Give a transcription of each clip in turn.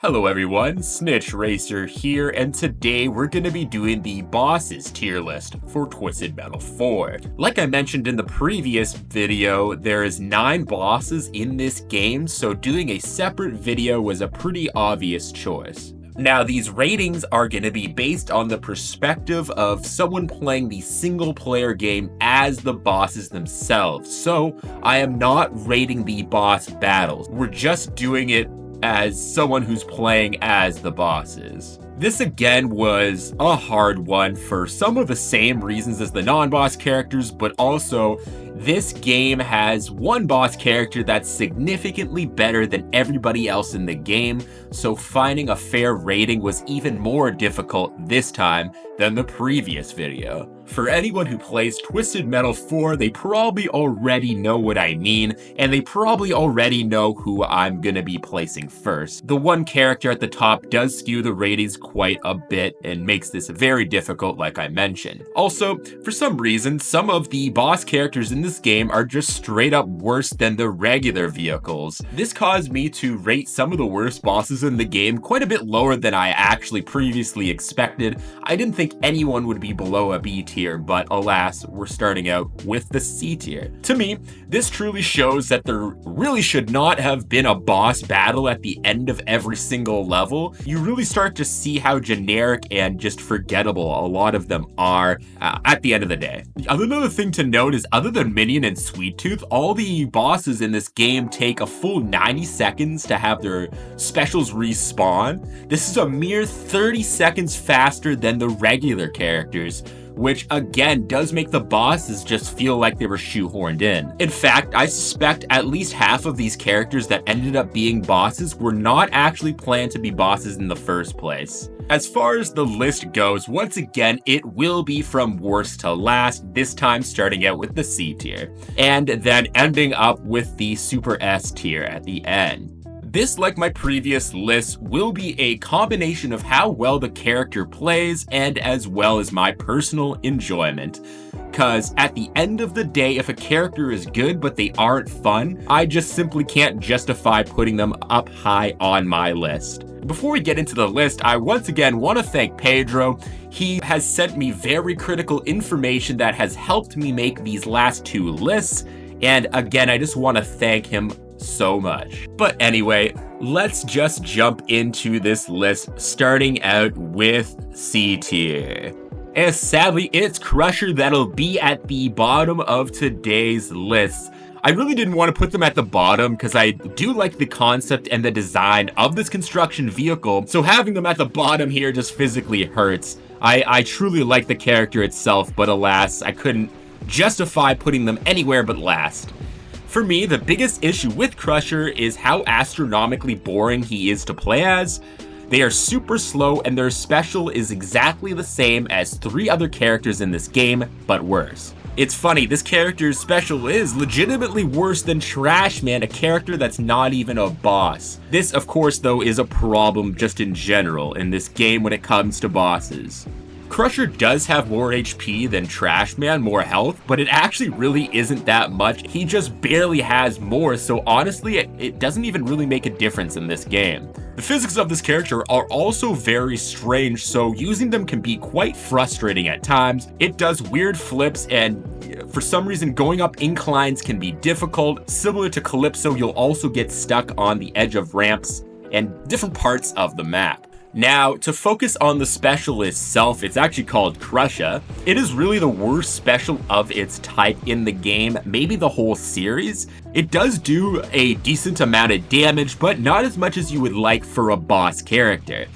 Hello everyone, Snitch Racer here, and today we're going to be doing the Bosses tier list for Twisted Metal 4. Like I mentioned in the previous video, there is 9 bosses in this game, so doing a separate video was a pretty obvious choice. Now, these ratings are going to be based on the perspective of someone playing the single-player game as the bosses themselves, so I am not rating the boss battles. We're just doing it as someone who's playing as the bosses. This again was a hard one for some of the same reasons as the non-boss characters, but also this game has one boss character that's significantly better than everybody else in the game, so finding a fair rating was even more difficult this time than the previous video. For anyone who plays Twisted Metal 4, they probably already know what I mean, and they probably already know who I'm gonna be placing first. The one character at the top does skew the ratings quite a bit and makes this very difficult, like I mentioned. Also, for some reason, some of the boss characters in this game are just straight up worse than the regular vehicles. This caused me to rate some of the worst bosses in the game quite a bit lower than I actually previously expected. I didn't think anyone would be below a B tier, but alas, we're starting out with the C tier. To me, this truly shows that there really should not have been a boss battle at the end of every single level. You really start to see how generic and just forgettable a lot of them are at the end of the day. Another thing to note is, other than Minion and Sweet Tooth, all the bosses in this game take a full 90 seconds to have their specials respawn. This is a mere 30 seconds faster than the regular characters, which again does make the bosses just feel like they were shoehorned in. In fact, I suspect at least half of these characters that ended up being bosses were not actually planned to be bosses in the first place. As far as the list goes, once again, it will be from worst to last, this time starting out with the C tier, and then ending up with the Super S tier at the end. This, like my previous list, will be a combination of how well the character plays and as well as my personal enjoyment. Cause at the end of the day, if a character is good but they aren't fun, I just simply can't justify putting them up high on my list. Before we get into the list, I once again want to thank Pedro. He has sent me very critical information that has helped me make these last 2 lists, and again, I just want to thank him so much. But anyway, let's just jump into this list, starting out with C tier. And sadly, it's Crusher that'll be at the bottom of today's list. I really didn't want to put them at the bottom because I do like the concept and the design of this construction vehicle, so having them at the bottom here just physically hurts. I truly like the character itself, but alas, I couldn't justify putting them anywhere but last. For me, the biggest issue with Crusher is how astronomically boring he is to play as. They are super slow, and their special is exactly the same as 3 other characters in this game, but worse. It's funny, this character's special is legitimately worse than Trash Man, a character that's not even a boss. This, of course, though, is a problem just in general in this game when it comes to bosses. Crusher does have more HP than Trash Man, more health, but it actually really isn't that much. He just barely has more, so honestly, it doesn't even really make a difference in this game. The physics of this character are also very strange, so using them can be quite frustrating at times. It does weird flips, and for some reason going up inclines can be difficult. Similar to Calypso, you'll also get stuck on the edge of ramps and different parts of the map. Now, to focus on the special itself, it's actually called Kushia. It is really the worst special of its type in the game, maybe the whole series. It does do a decent amount of damage, but not as much as you would like for a boss character.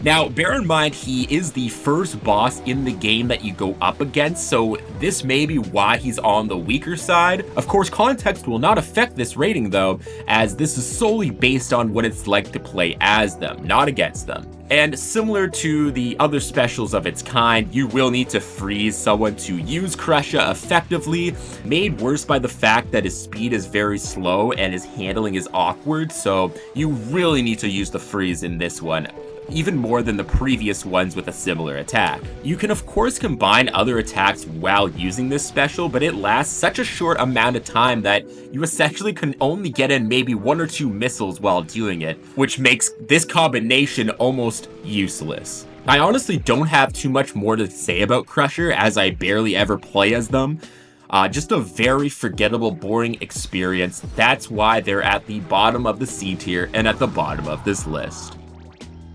Now, bear in mind, he is the first boss in the game that you go up against, so this may be why he's on the weaker side. Of course, context will not affect this rating though, as this is solely based on what it's like to play as them, not against them. And similar to the other specials of its kind, you will need to freeze someone to use Kushia effectively, made worse by the fact that his speed is very slow and his handling is awkward, so you really need to use the freeze in this one. even more than the previous ones with a similar attack. You can of course combine other attacks while using this special, but it lasts such a short amount of time that you essentially can only get in maybe 1 or 2 missiles while doing it, which makes this combination almost useless. I honestly don't have too much more to say about Crusher, as I barely ever play as them. Just a very forgettable, boring experience. That's why they're at the bottom of the C tier and at the bottom of this list.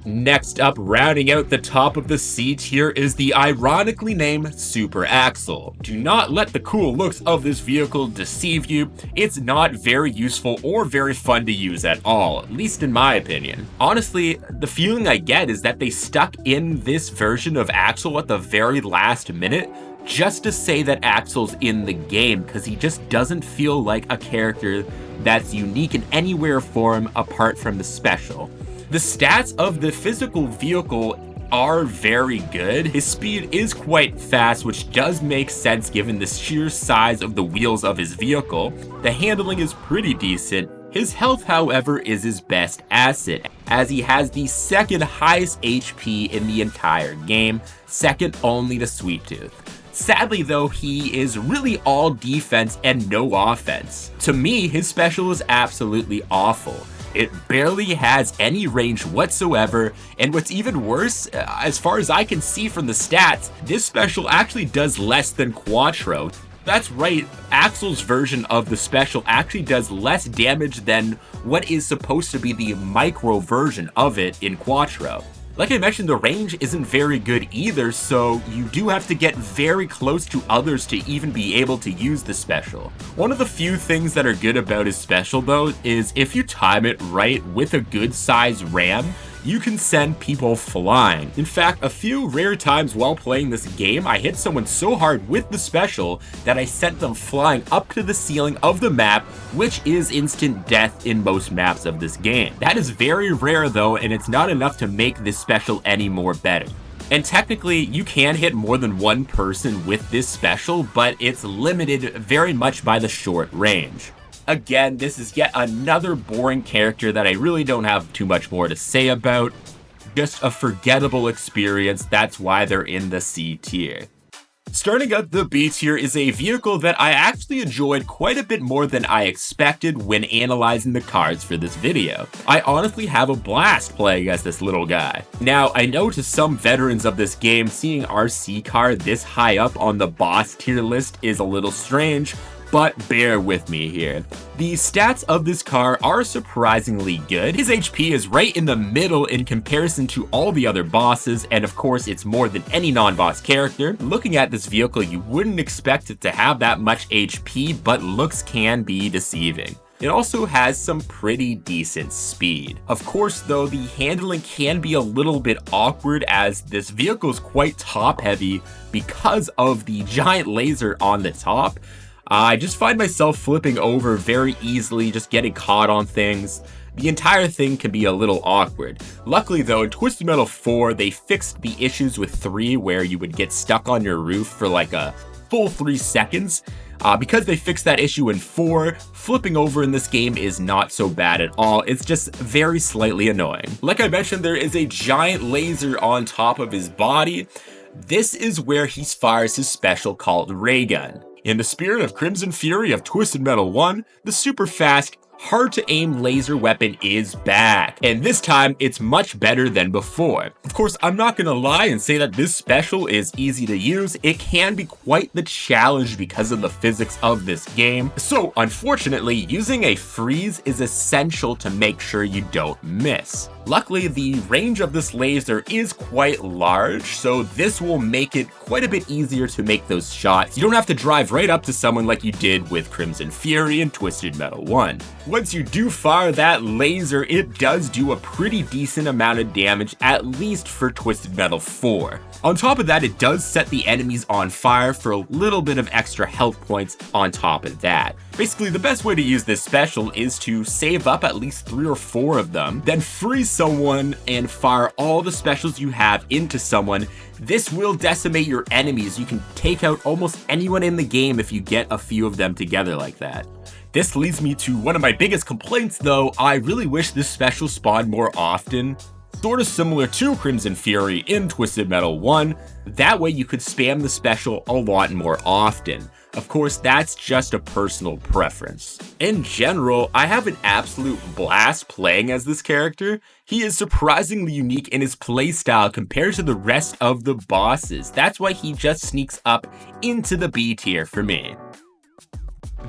Next up, rounding out the top of the C tier is the ironically named Super Axel. Do not let the cool looks of this vehicle deceive you. It's not very useful or very fun to use at all, at least in my opinion. Honestly, the feeling I get is that they stuck in this version of Axel at the very last minute just to say that Axel's in the game, because he just doesn't feel like a character that's unique in anywhere for him apart from the special. The stats of the physical vehicle are very good. His speed is quite fast, which does make sense given the sheer size of the wheels of his vehicle. The handling is pretty decent. His health, however, is his best asset, as he has the second highest HP in the entire game, second only to Sweet Tooth. Sadly though, he is really all defense and no offense. To me, his special is absolutely awful. It barely has any range whatsoever, and what's even worse, as far as I can see from the stats, this special actually does less than Quattro. That's right, Axel's version of the special actually does less damage than what is supposed to be the micro version of it in Quattro. Like I mentioned, the range isn't very good either, so you do have to get very close to others to even be able to use the special. One of the few things that are good about his special though is if you time it right with a good size ram, you can send people flying. In fact, a few rare times while playing this game, I hit someone so hard with the special that I sent them flying up to the ceiling of the map, which is instant death in most maps of this game. That is very rare though, and it's not enough to make this special any more better. And technically, you can hit more than one person with this special, but it's limited very much by the short range. Again, this is yet another boring character that I really don't have too much more to say about. Just a forgettable experience, that's why they're in the C tier. Starting at the B tier is a vehicle that I actually enjoyed quite a bit more than I expected when analyzing the cards for this video. I honestly have a blast playing as this little guy. Now, I know to some veterans of this game, seeing our C car this high up on the boss tier list is a little strange, but bear with me here. The stats of this car are surprisingly good. His HP is right in the middle in comparison to all the other bosses, and of course it's more than any non-boss character. Looking at this vehicle, you wouldn't expect it to have that much HP, but looks can be deceiving. It also has some pretty decent speed. Of course though, the handling can be a little bit awkward as this vehicle is quite top heavy because of the giant laser on the top. I just find myself flipping over very easily, just getting caught on things. The entire thing can be a little awkward. Luckily though, in Twisted Metal 4, they fixed the issues with 3 where you would get stuck on your roof for like a full 3 seconds. Because they fixed that issue in 4, flipping over in this game is not so bad at all. It's just very slightly annoying. Like I mentioned, there is a giant laser on top of his body. This is where he fires his special called Ray Gun. In the spirit of Crimson Fury of Twisted Metal 1, the super fast, hard to aim laser weapon is back, and this time it's much better than before. Of course, I'm not gonna lie and say that this special is easy to use. It can be quite the challenge because of the physics of this game. So unfortunately, using a freeze is essential to make sure you don't miss. Luckily, the range of this laser is quite large, so this will make it quite a bit easier to make those shots. You don't have to drive right up to someone like you did with Crimson Fury and Twisted Metal 1. Once you do fire that laser, it does do a pretty decent amount of damage, at least for Twisted Metal 4. On top of that, it does set the enemies on fire for a little bit of extra health points on top of that. Basically, the best way to use this special is to save up at least 3 or 4 of them, then freeze someone and fire all the specials you have into someone. This will decimate your enemies. You can take out almost anyone in the game if you get a few of them together like that. This leads me to one of my biggest complaints though. I really wish this special spawned more often. sort of similar to Crimson Fury in Twisted Metal 1. That way you could spam the special a lot more often. Of course, that's just a personal preference. In general, I have an absolute blast playing as this character. He is surprisingly unique in his playstyle compared to the rest of the bosses. That's why he just sneaks up into the B tier for me.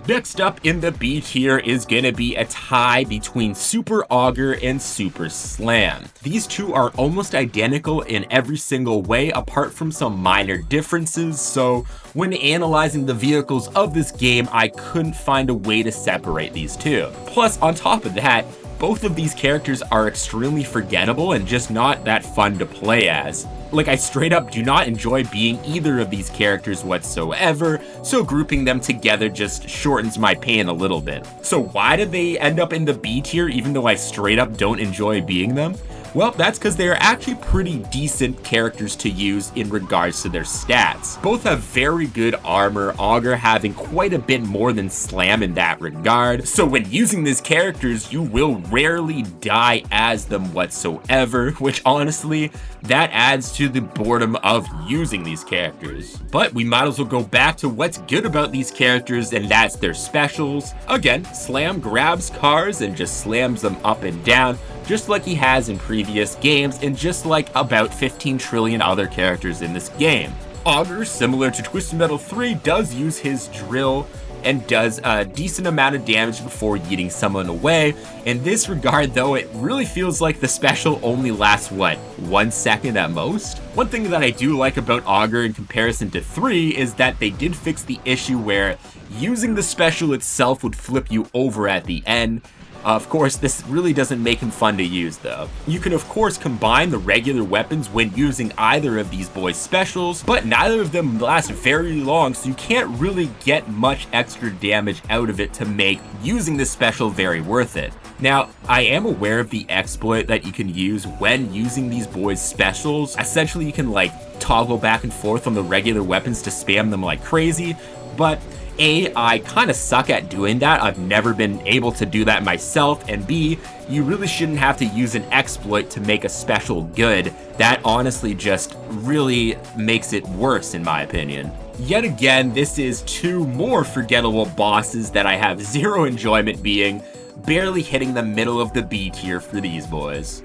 Next up in the B tier is gonna be a tie between Super Augur and Super Slam. These two are almost identical in every single way apart from some minor differences, so when analyzing the vehicles of this game, I couldn't find a way to separate these two. Plus, on top of that, both of these characters are extremely forgettable and just not that fun to play as. Like, I straight up do not enjoy being either of these characters whatsoever, so grouping them together just shortens my pain a little bit. So why did they end up in the B tier even though I straight up don't enjoy being them? Well, that's because they are actually pretty decent characters to use in regards to their stats. Both have very good armor, Augur having quite a bit more than Slam in that regard. So when using these characters, you will rarely die as them whatsoever, which honestly, that adds to the boredom of using these characters. But we might as well go back to what's good about these characters, and that's their specials. Again, Slam grabs cars and just slams them up and down, just like he has in previous games, and just like about 15 trillion other characters in this game. Augur, similar to Twisted Metal 3, does use his drill and does a decent amount of damage before yeeting someone away. In this regard though, it really feels like the special only lasts, what, 1 second at most? One thing that I do like about Augur in comparison to 3 is that they did fix the issue where using the special itself would flip you over at the end. Of course, this really doesn't make him fun to use though. You can of course combine the regular weapons when using either of these boys' specials, but neither of them last very long, so you can't really get much extra damage out of it to make using this special very worth it. Now, I am aware of the exploit that you can use when using these boys' specials. Essentially, you can like toggle back and forth on the regular weapons to spam them like crazy, but A, I kind of suck at doing that. I've never been able to do that myself, and B, you really shouldn't have to use an exploit to make a special good. That honestly just really makes it worse in my opinion. Yet again, this is two more forgettable bosses that I have zero enjoyment being, barely hitting the middle of the B tier for these boys.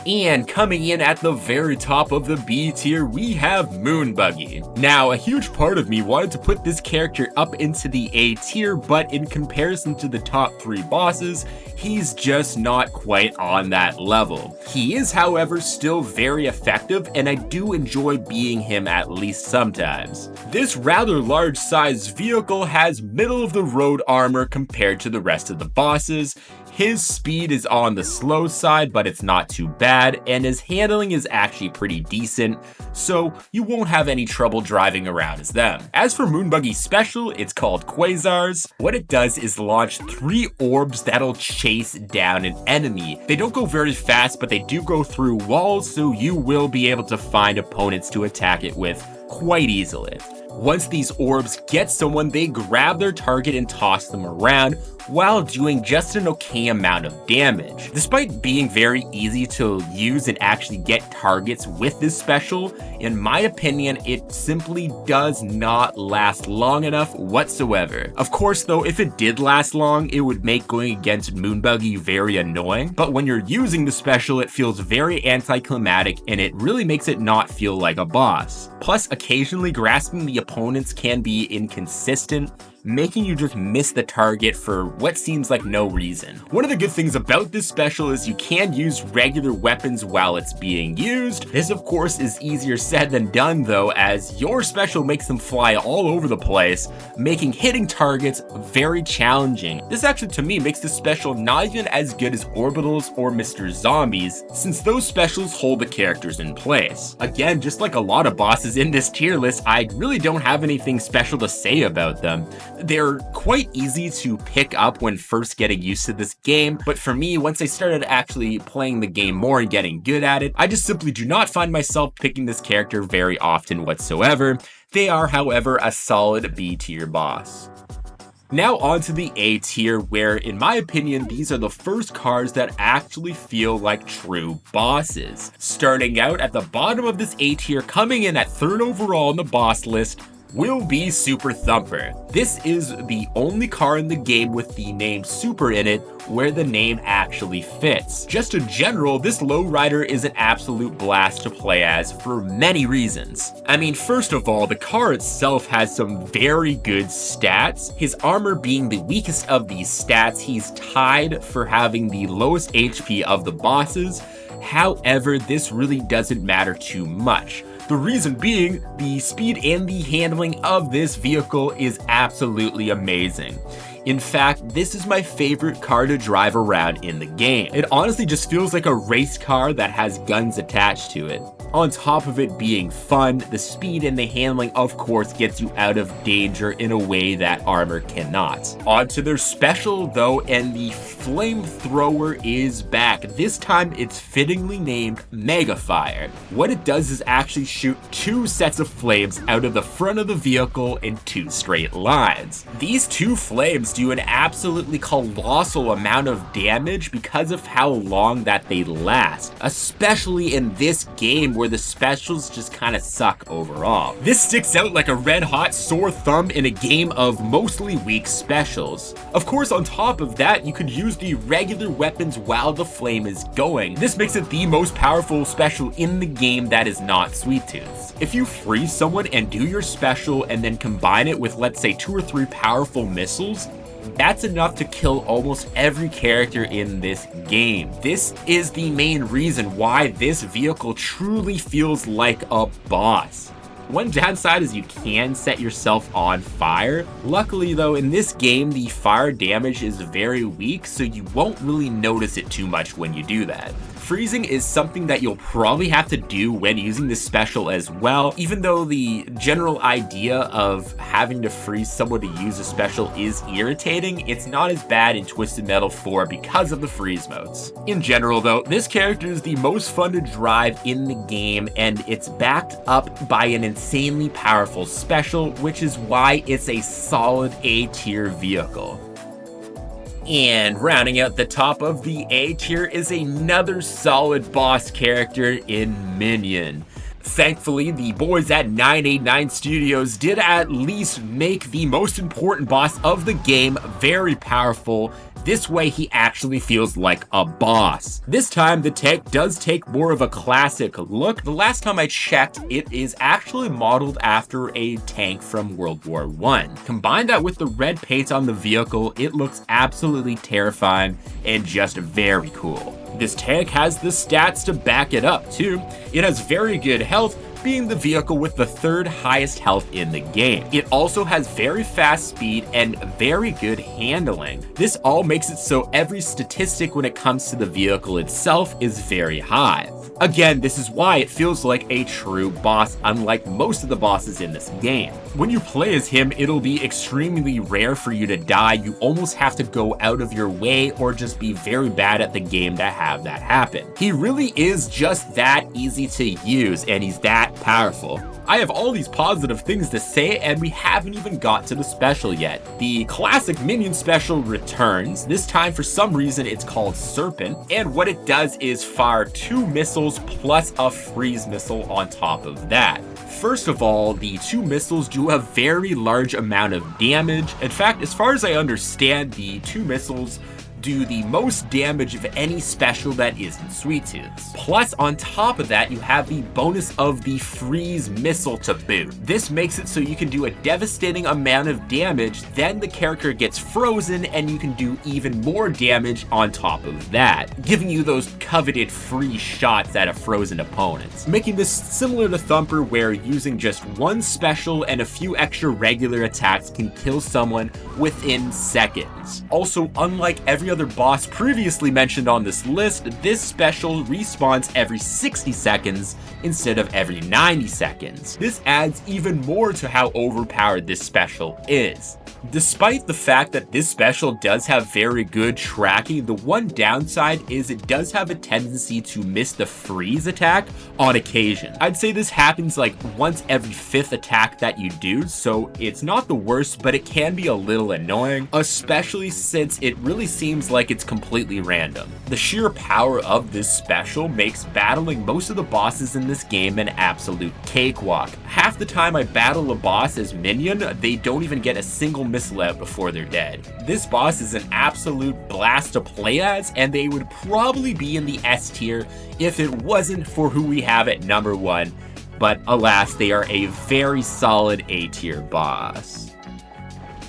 And coming in at the very top of the B tier, we have Buggy. Now, a huge part of me wanted to put this character up into the A tier, but in comparison to the top 3 bosses, he's just not quite on that level. He is, however, still very effective, and I do enjoy being him at least sometimes. This rather large-sized vehicle has middle-of-the-road armor compared to the rest of the bosses. His speed is on the slow side, but it's not too bad, and his handling is actually pretty decent, so you won't have any trouble driving around as them. As for Buggy's special, it's called Quasars. What it does is launch 3 orbs that'll chase down an enemy. They don't go very fast, but they do go through walls, so you will be able to find opponents to attack it with quite easily. Once these orbs get someone, they grab their target and toss them around while doing just an okay amount of damage. Despite being very easy to use and actually get targets with this special, in my opinion, it simply does not last long enough whatsoever. Of course though, if it did last long, it would make going against Buggy very annoying, but when you're using the special, it feels very anticlimactic and it really makes it not feel like a boss. Plus, occasionally grasping the opponents can be inconsistent, making you just miss the target for what seems like no reason. One of the good things about this special is you can use regular weapons while it's being used. This of course is easier said than done though, as your special makes them fly all over the place, making hitting targets very challenging. This actually to me makes this special not even as good as Orbitals or Mr. Zombies, since those specials hold the characters in place. Again, just like a lot of bosses in this tier list, I really don't have anything special to say about them. They're quite easy to pick up when first getting used to this game, but for me, once I started actually playing the game more and getting good at it, I just simply do not find myself picking this character very often whatsoever. They are, however, a solid B tier boss. Now onto the A tier, where in my opinion these are the first cars that actually feel like true bosses. Starting out at the bottom of this A tier, coming in at 3rd overall on the boss list, will be Super Thumper. This is the only car in the game with the name Super in it where the name actually fits. Just in general, this lowrider is an absolute blast to play as for many reasons. I mean, first of all, the car itself has some very good stats. His armor being the weakest of these stats, he's tied for having the lowest HP of the bosses. However, this really doesn't matter too much. The reason being, the speed and the handling of this vehicle is absolutely amazing. In fact, this is my favorite car to drive around in the game. It honestly just feels like a race car that has guns attached to it. On top of it being fun, the speed and the handling of course gets you out of danger in a way that armor cannot. On to their special though, and the flamethrower is back. This time it's fittingly named Mega Fire. What it does is actually shoot 2 sets of flames out of the front of the vehicle in 2 straight lines. These 2 flames do an absolutely colossal amount of damage because of how long that they last, especially in this game where the specials just kind of suck overall. This sticks out like a red hot sore thumb in a game of mostly weak specials. Of course, on top of that, you could use the regular weapons while the flame is going. This makes it the most powerful special in the game that is not Sweet Tooth's. If you freeze someone and do your special and then combine it with, let's say, 2 or 3 powerful missiles, that's enough to kill almost every character in this game. This is the main reason why this vehicle truly feels like a boss. One downside is you can set yourself on fire. Luckily though, in this game, the fire damage is very weak, so you won't really notice it too much when you do that. Freezing is something that you'll probably have to do when using this special as well, even though the general idea of having to freeze someone to use a special is irritating. It's not as bad in Twisted Metal 4 because of the freeze modes. In general though, this character is the most fun to drive in the game, and it's backed up by an insanely powerful special, which is why it's a solid A tier vehicle. And rounding out the top of the A tier is another solid boss character in Minion. Thankfully, the boys at 989 Studios did at least make the most important boss of the game very powerful. This way he actually feels like a boss. This time the tank does take more of a classic look. The last time I checked, it is actually modeled after a tank from World War I. Combine that with the red paint on the vehicle, it looks absolutely terrifying and just very cool. This tank has the stats to back it up too. It has very good health, being the vehicle with the 3rd highest health in the game. It also has very fast speed and very good handling. This all makes it so every statistic when it comes to the vehicle itself is very high. Again, this is why it feels like a true boss, unlike most of the bosses in this game. When you play as him, it'll be extremely rare for you to die. You almost have to go out of your way or just be very bad at the game to have that happen. He really is just that easy to use, and he's that powerful. I have all these positive things to say, and we haven't even got to the special yet. The classic Minion special returns. This time, for some reason, it's called Serpent, and what it does is fire 2 missiles plus a freeze missile on top of that. First of all, the 2 missiles do a very large amount of damage. In fact, as far as I understand, the 2 missiles do the most damage of any special that isn't Sweet Tooth's. Plus, on top of that, you have the bonus of the freeze missile to boot. This makes it so you can do a devastating amount of damage, then the character gets frozen and you can do even more damage on top of that, giving you those coveted free shots at a frozen opponent. Making this similar to Thumper, where using just 1 special and a few extra regular attacks can kill someone within seconds. Also, unlike every other boss previously mentioned on this list, this special respawns every 60 seconds instead of every 90 seconds. This adds even more to how overpowered this special is. Despite the fact that this special does have very good tracking, the one downside is it does have a tendency to miss the freeze attack on occasion. I'd say this happens like once every 5th attack that you do, so it's not the worst, but it can be a little annoying, especially since it really seems like it's completely random. The sheer power of this special makes battling most of the bosses in this game an absolute cakewalk. Half the time I battle a boss as minion, they don't even get a single mislet before they're dead. This boss is an absolute blast to play as, and they would probably be in the S tier if it wasn't for who we have at number 1, but alas, they are a very solid A tier boss.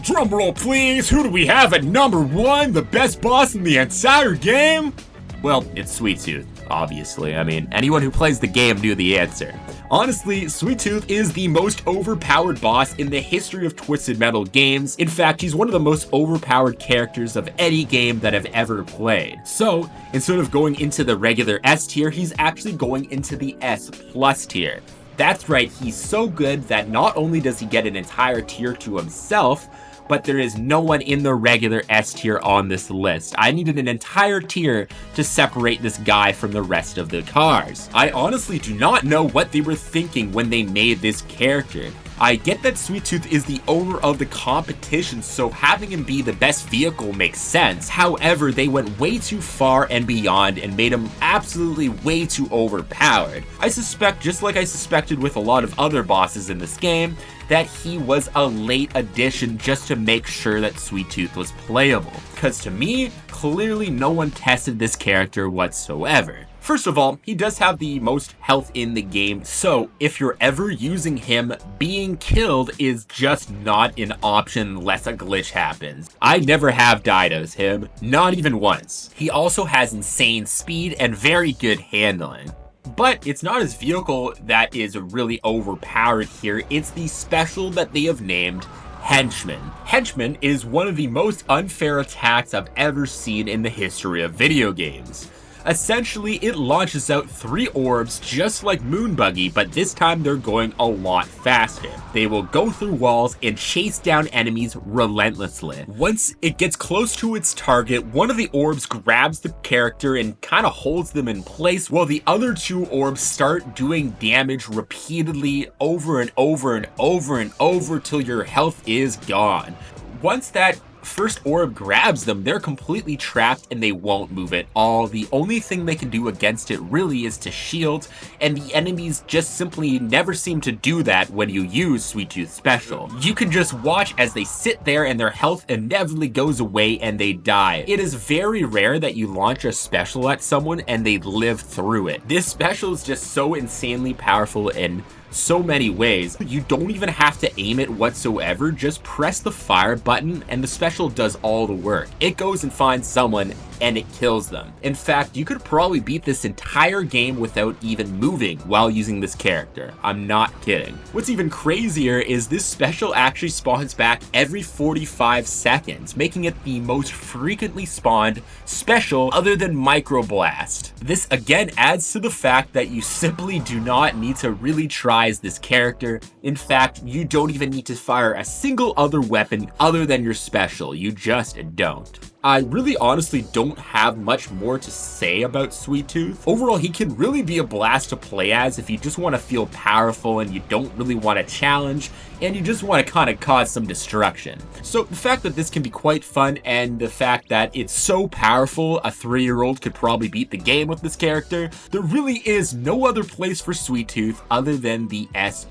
Drumroll please, who do we have at number 1, the best boss in the entire game? Well, it's Sweet Tooth, obviously. I mean, anyone who plays the game knew the answer. Honestly, Sweet Tooth is the most overpowered boss in the history of Twisted Metal games. In fact, he's one of the most overpowered characters of any game that I've ever played. So, instead of going into the regular S tier, he's actually going into the S plus tier. That's right, he's so good that not only does he get an entire tier to himself, but there is no one in the regular S tier on this list. I needed an entire tier to separate this guy from the rest of the cars. I honestly do not know what they were thinking when they made this character. I get that Sweet Tooth is the owner of the competition, so having him be the best vehicle makes sense. However, they went way too far and beyond and made him absolutely way too overpowered. I suspect, just like I suspected with a lot of other bosses in this game, that he was a late addition just to make sure that Sweet Tooth was playable. Because to me, clearly no one tested this character whatsoever. First of all, he does have the most health in the game, so if you're ever using him, being killed is just not an option unless a glitch happens. I never have died as him, not even once. He also has insane speed and very good handling. But it's not his vehicle that is really overpowered here, it's the special that they have named Henchman. Henchman is one of the most unfair attacks I've ever seen in the history of video games. Essentially, it launches out 3 orbs just like Moon Buggy, but this time they're going a lot faster. They will go through walls and chase down enemies relentlessly. Once it gets close to its target, one of the orbs grabs the character and kind of holds them in place, while the other 2 orbs start doing damage repeatedly over and over and over and over till your health is gone. Once that first orb grabs them, they're completely trapped and they won't move at all. The only thing they can do against it really is to shield, and the enemies just simply never seem to do that when you use Sweet Tooth special. You can just watch as they sit there and their health inevitably goes away and they die. It is very rare that you launch a special at someone and they live through it. This special is just so insanely powerful in so many ways. You don't even have to aim it whatsoever, just press the fire button and the special does all the work. It goes and finds someone and it kills them. In fact, you could probably beat this entire game without even moving while using this character. I'm not kidding. What's even crazier is this special actually spawns back every 45 seconds, making it the most frequently spawned special other than Micro Blast. This again adds to the fact that you simply do not need to really try as this character. In fact, you don't even need to fire a single other weapon other than your special. You just don't. I really honestly don't have much more to say about Sweet Tooth. Overall, he can really be a blast to play as if you just want to feel powerful and you don't really want to challenge and you just want to kind of cause some destruction. So the fact that this can be quite fun and the fact that it's so powerful, a 3-year-old could probably beat the game with this character, there really is no other place for Sweet Tooth other than the S+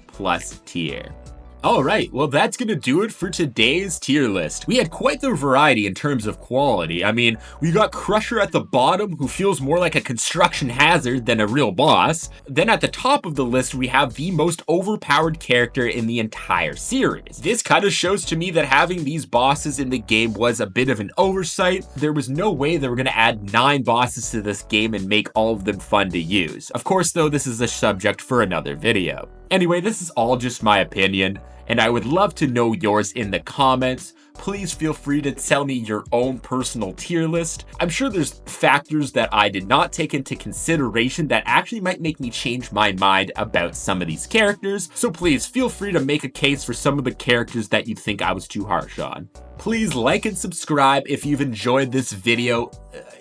tier. Alright, well that's gonna do it for today's tier list. We had quite the variety in terms of quality. I mean, we got Crusher at the bottom, who feels more like a construction hazard than a real boss. Then at the top of the list, we have the most overpowered character in the entire series. This kind of shows to me that having these bosses in the game was a bit of an oversight. There was no way they were gonna add 9 bosses to this game and make all of them fun to use. Of course though, this is a subject for another video. Anyway, this is all just my opinion. and I would love to know yours in the comments. Please feel free to tell me your own personal tier list. I'm sure there's factors that I did not take into consideration that actually might make me change my mind about some of these characters, so please feel free to make a case for some of the characters that you think I was too harsh on. Please like and subscribe if you've enjoyed this video.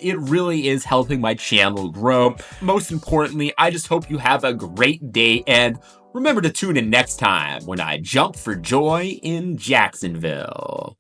It really is helping my channel grow. Most importantly, I just hope you have a great day, and remember to tune in next time when I jump for joy in Jacksonville.